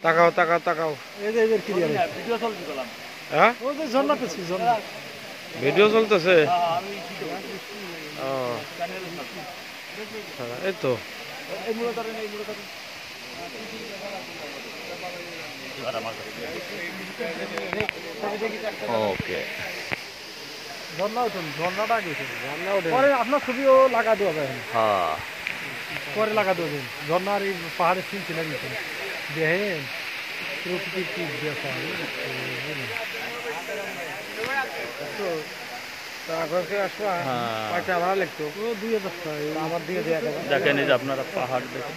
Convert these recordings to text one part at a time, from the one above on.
তাকাও তাকাও তাকাও। এই যে এদের ক্লিয়ার ভিডিও চলছে গেলাম। হ্যাঁ ওই যে ঝর্ণা পেছি ঝর্ণা ভিডিও চলতেছে। আমি ও এই তো এই মূলত এই মূলত ওকে ঝর্ণা উঠুন ঝর্ণাটা গেছে পরে আপনার ছবিও লাগা দেওয়া যায় হ্যাঁ পরে লাগা দেওয়া যায় ঝর্ণার এই পাহাড়ের সিন ছিল নিয়েছেন দেখেন প্রকৃতির কি দেখা ভালো লাগতো। 2000 টাকা আমার দিকে দেওয়া টাকা দেখেন এই যে আপনারা পাহাড় দেখেন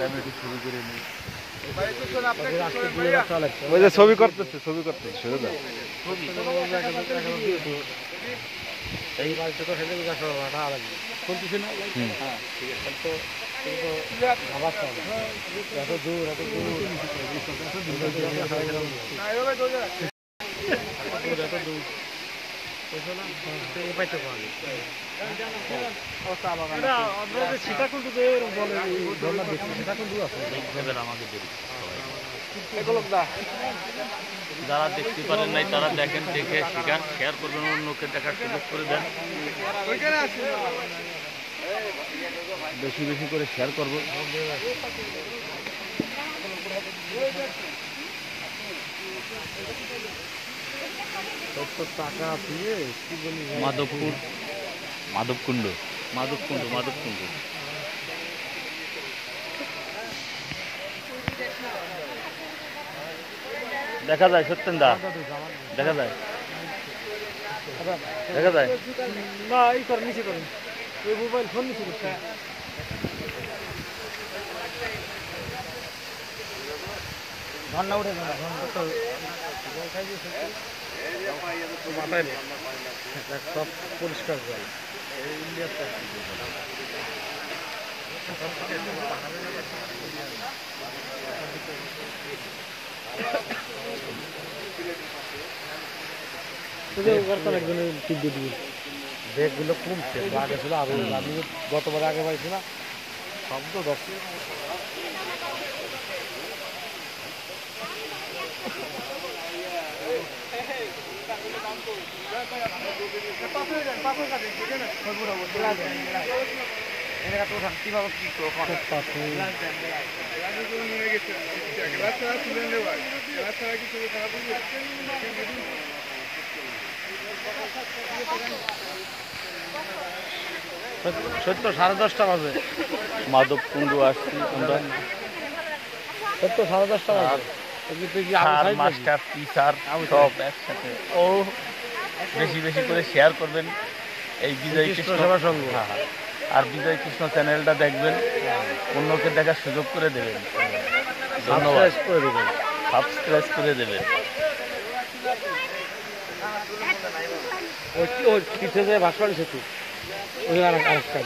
আমি একটু শুরু করে নিই ওই যে ছবি করতেছে ছবি করতেছে শুরু দাও। এই বাড়িতে তো সেটা বিকাশ লাগবে শুনতেছি না হ্যাঁ ঠিক আছে তো এত দূর এত দূর সীতাকুণ্ড যে বলে সীতাকুণ্ড আছে আমাকে যারা দেখতে পারেন নাই তারা দেখেন, দেখে শেয়ার করবেন, অন্যকে দেখার সুযোগ করে দেন, বেশি বেশি করে শেয়ার করবো। টাকা দিয়ে কি বলি মাধবপুর মাধবকুণ্ড মাধবকুণ্ড মাধবকুণ্ড দেখা যায় সত্যেন দা দেখা যায় দেখা যায় না এই করে নিচে করেন ওই মোবাইল ফোন নিচে করতে ঝর্ণা উঠে না সব পরিষ্কার জল ব্যাগগুলো কমছে আগে ছিল আরো আমি গতবার আগে পাইছি না সব তো দেখছি সত্য 10:30 বাজে মাধবকুণ্ড আসছি আমরা, সত্য 10:30 বাজে মাস্টার টিচার সব একসাথে। ও বেশি বেশি করে শেয়ার করবেন এই বিজয় কৃষ্ণ সেবা সংঘ। আর বিজয় কৃষ্ণ চ্যানেলটা দেখবেন, অন্যকে দেখার সুযোগ করে দেবেন। ধন্যবাদ, সাবস্ক্রাইব করে দেবেন। ওই পিছিয়ে যায় ভাস্কর সেতু ওই আরেকটা